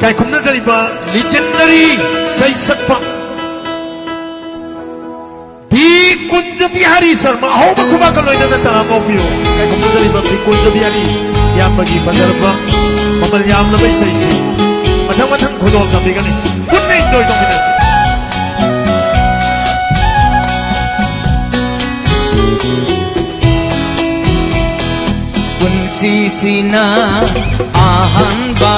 kai khum nazariba legendary sai sakpa Bhi Kunja Bihari Sharma ho bakuma ka loina na ta mo pio kai khum nazariba Bhi Kunja Bihari yambagi bazarba mamal yamna bai sai si mathang mathang khodol thabigani punna enjoy tongminasi Sisina ahanba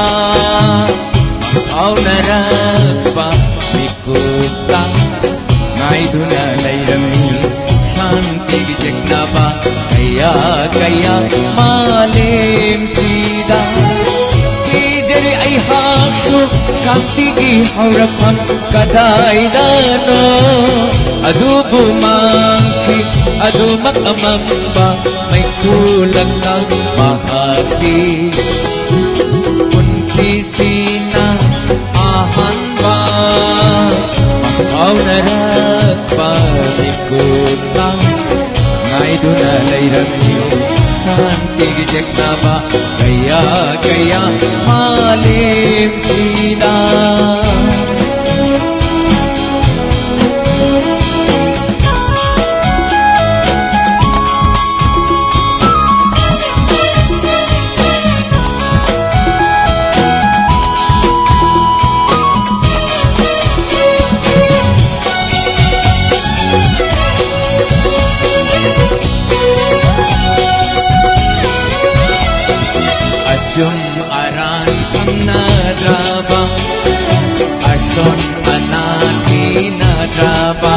aunarakpa mikuta naiduna lairami shanti jagnaba kaya kaya malim sida kijari ai haksu shanti gi haurapan kadaidano adubu mangki adumak amamba may kulang ng mahati Unsisina ahanba Makaw na ragpa Ikutang Ngay doon na layrami Santigijek na ba Kaya kaya malim sida Jum aran kang nadraba Ason anati nadraba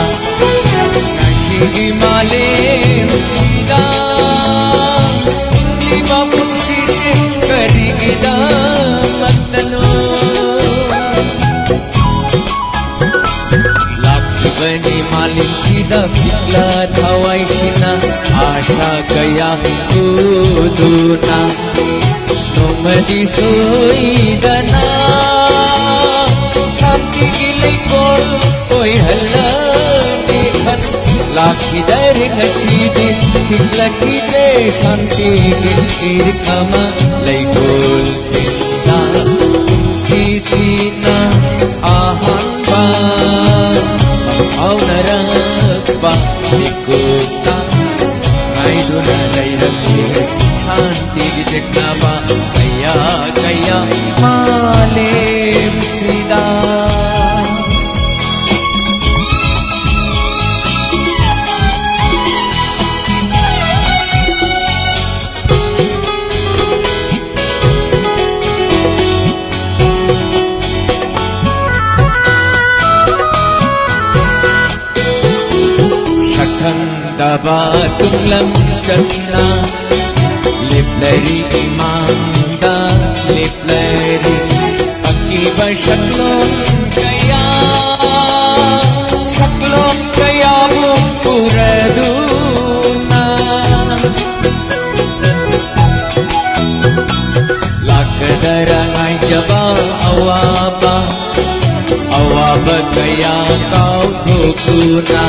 Kahigi malim sida Hindi mapunsisi karigida magtano Laki bani malim sida Biglat hawai sina Asha kaya kuduna Nomadi soidana Shanti gilay kol Koy hala dekhan Lakhi dar nasidi Tiglaki de Shanti gil kama Lay kol sinda Sisina ahanba Makaw na ragba Nikuta Ngay doon na layrami Shanti gijek na ba Kaya kaya malim sida Shakhan daba tumlam chatna Liplari imanda liplari Akiba shaklon kaya puraduna Lakadara ngay jaba awaba kaya kau thukuna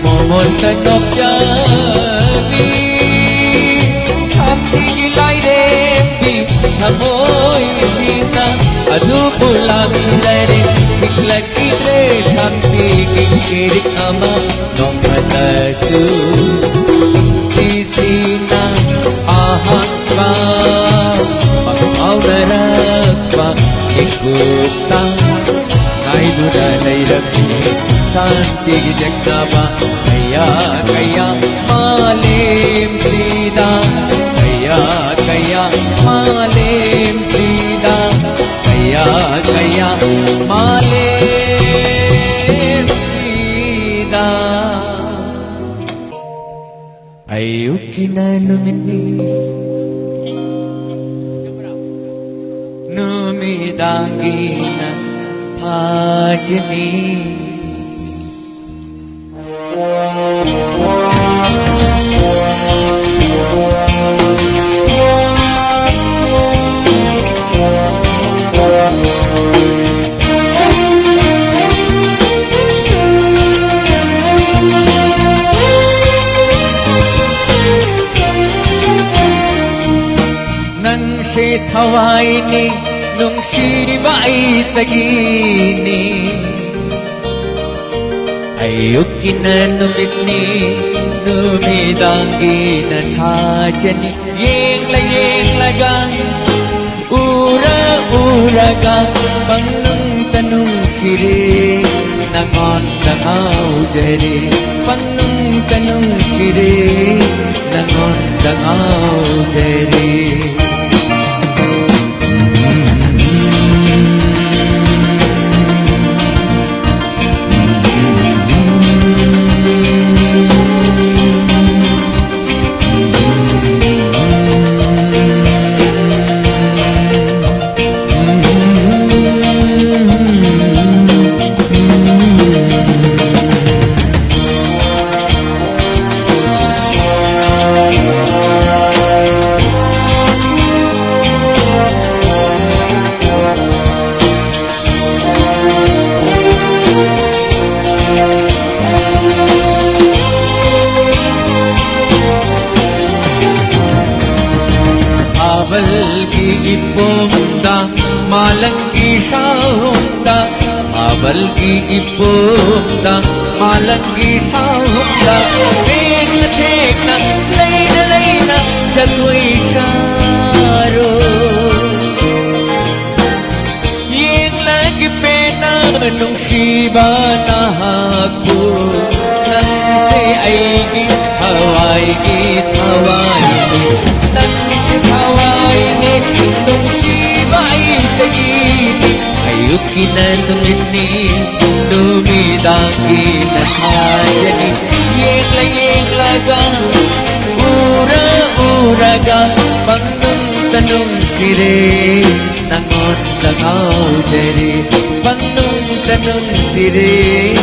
Momon tanok jadi Gilay rembi Hamoy sina Adu pulang dare Tiglaki dre Shanti kikirik ama Nong matasu Sisina ahanba Pangmaw na ragpa Ikutang Ngay doon na layrami Shanti gijek na ba Kaya kaya malim sida Kaya malim sida Kaya malim sida Ayuki na numidagi na pajini Nang si Hawaii ni nung si nungsiba ay tagini Ayukin na numitni Numidanggi na tajani Yeng lagang Ura-uraga Pangnung tanong siri Nangon dangaw jari Pangnung tanong siri Nangon dangaw jari Abalgi ipomda malanggi sahunda Abalgi ipomda malanggi sahunda Tekna layna jagway saro Yeng lagi pena nung siba na hako Nang si aigi hawai git hawai Nang si hawai nit nung siba ay tagini Ayukin na numini Dumidanggi na tajani Yeng lagang Ura-uraga Pangnung tanong siri Nangon dangaw jari Pangnung tanong siri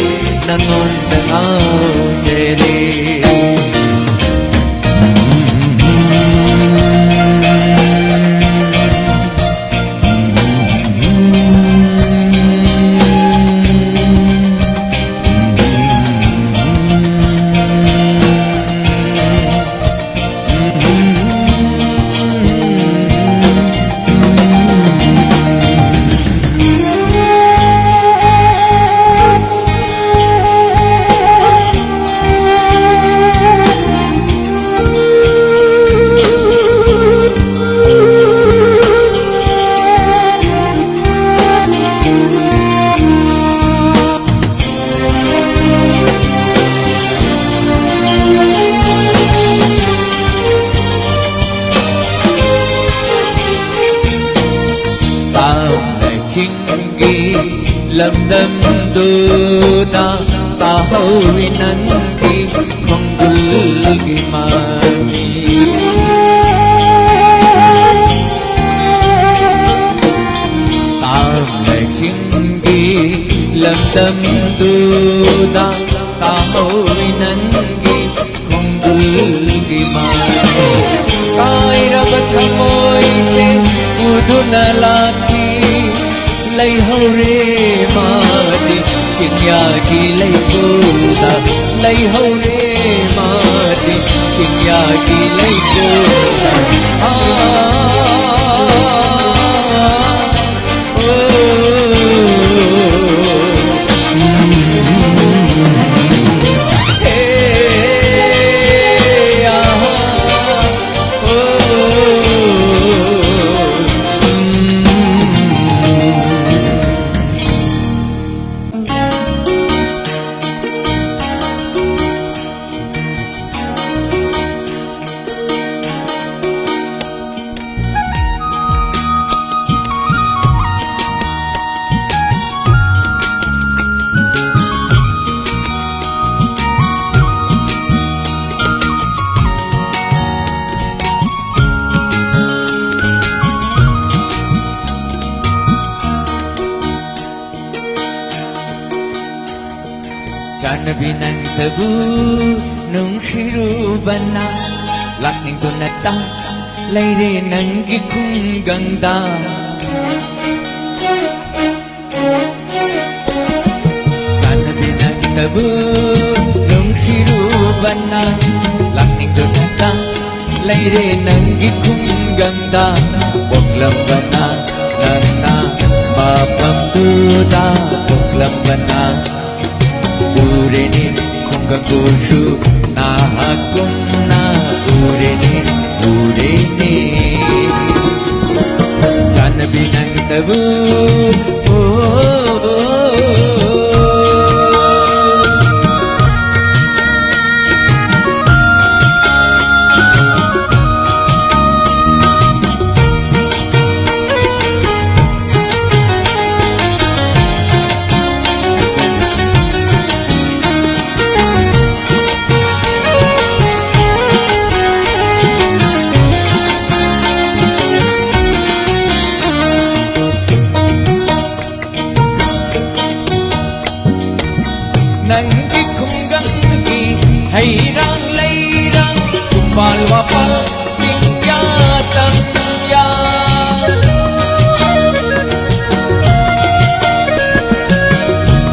Nangon dangaw jari Lâm đâm đô ta ta hầu nắng khi không vui mà ta lại chính ghi lâm đâm đô ta ta hầu nắng khi không vui mà tai ra bất thầm môi se uduna lati lay hầu re mati chinya ki lay kuda lay hầu re mati chinya ki lay kuda Sana binang tabu nung sirubana lakning tunata layre nang gikung ganda Sana binang tabu nung sirubana lakning tunata layre nang gikung ganda wag lambana nang na tebu Nanggi kunggangi hay rang lay rang Kupal wapal tingya tangya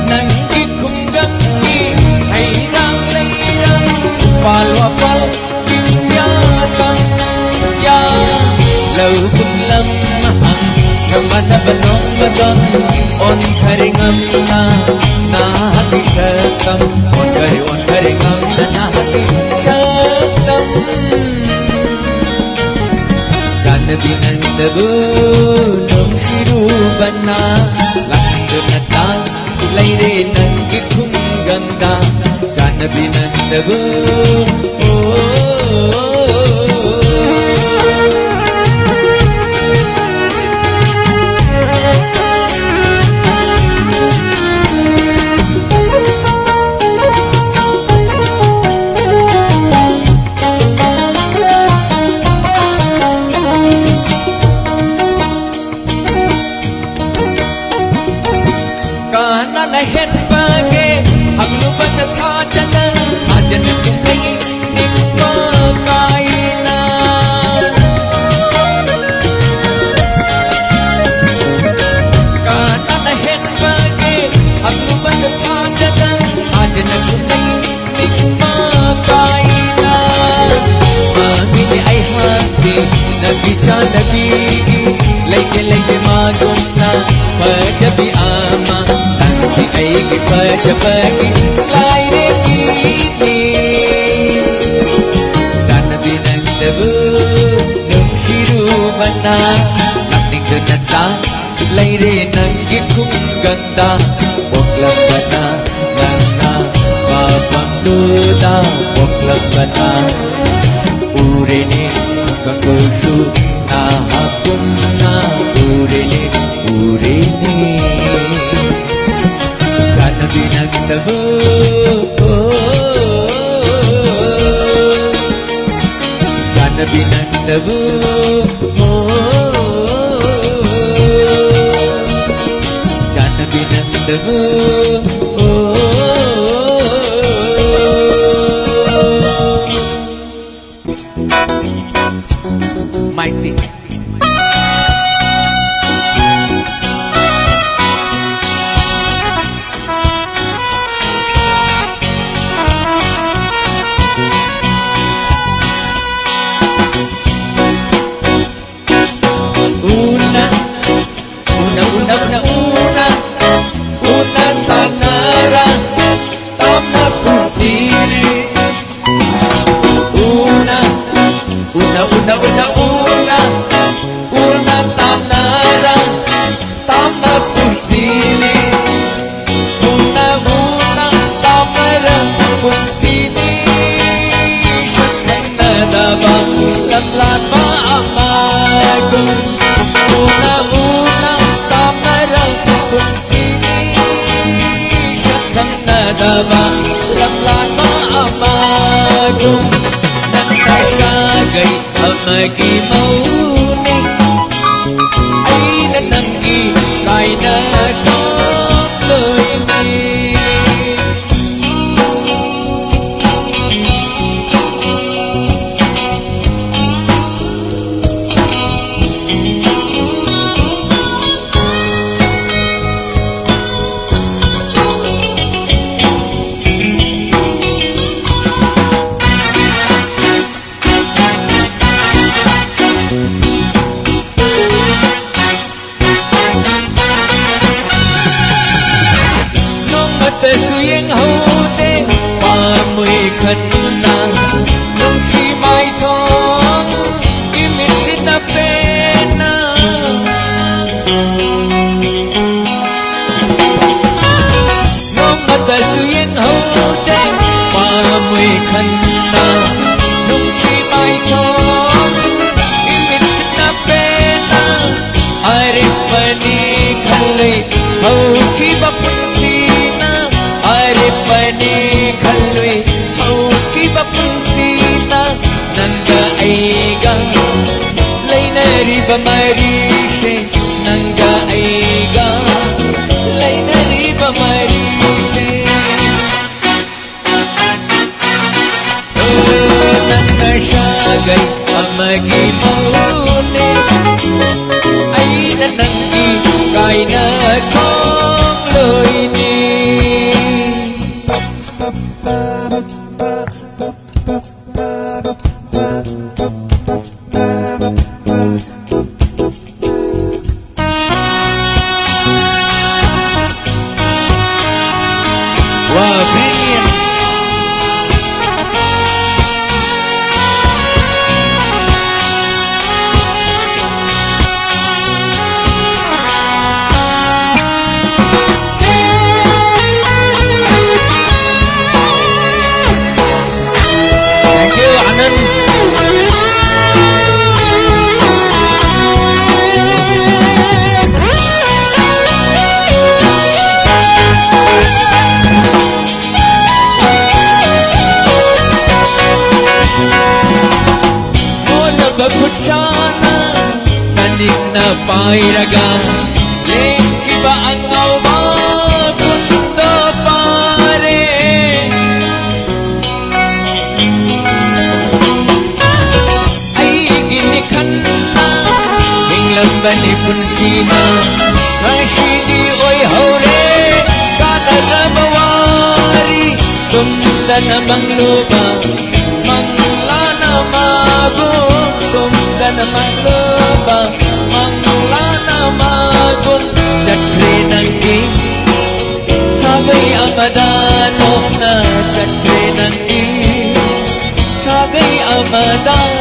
Nanggi kunggangi hay rang lay rang Kupal wapal tingya tangya Lau bung lam mahang Samana banong badang On karingam na hati syakam on kari ngam na hati syakam Jana binang tabu nung sirubana Lakang dunatan ilay rin ang ikong ganda Jana binang tabu Nahen bage hagluban na thajanan hajanan kumay nimpa kaina kana nahen bage hagluban na thajanan hajanan kumay nimpa kaina amini ay hati nagbicha nabigi lay magong na pajabi ama ay kipajabagi laire kini Sana binang tabu nung sirubana Lakning dunatan laire nang gikong ganda Boklang bana nana mapangluda Boklang bana urene hanggang kursu na hakum na urene Binang tabu Jana binang tabu Jana binang tabu Mighty Magi mauni ay nananggi kay na ko'y duyên hậu đêm và mùi khăn ta nung si mai thong imit na pena aripani khalai hau ki bapun sina aripani khalai hau ki bapun sina nanga aiga lainari bamari se nanga aiga lainari bamari se nanga shagai amagi maune ai na nangi kai na kong loi ni wow brilliant thank you Anand Bagkutsana nanik na pairaga leki ba ang awa kundo pare ay ginikan na hinglam ba ni punsina rashidi oy haure kana rabawari tumda na mangluba mangla na mago tumda na mangluba mangla na magun chakre nangi sabay amadano na chakre nangi sabay amadan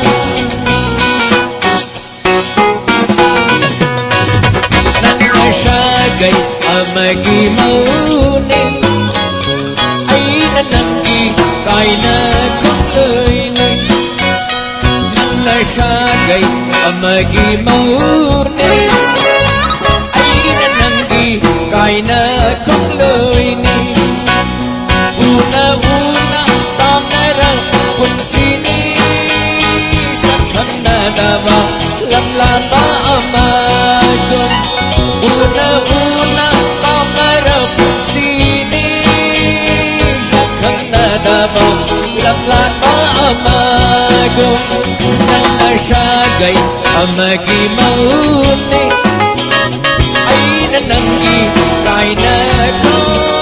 nanasagay amagi maune ay nanangi kay na kong loy nasagay amagi maune ay nananggi kay na kong loy ni una-una tangarang punsini sakang nadawa lamlata amagon una-una tangarang punsini sakang nadawa lamlata amagon nasagay amagi maune ay nananggi kay na kong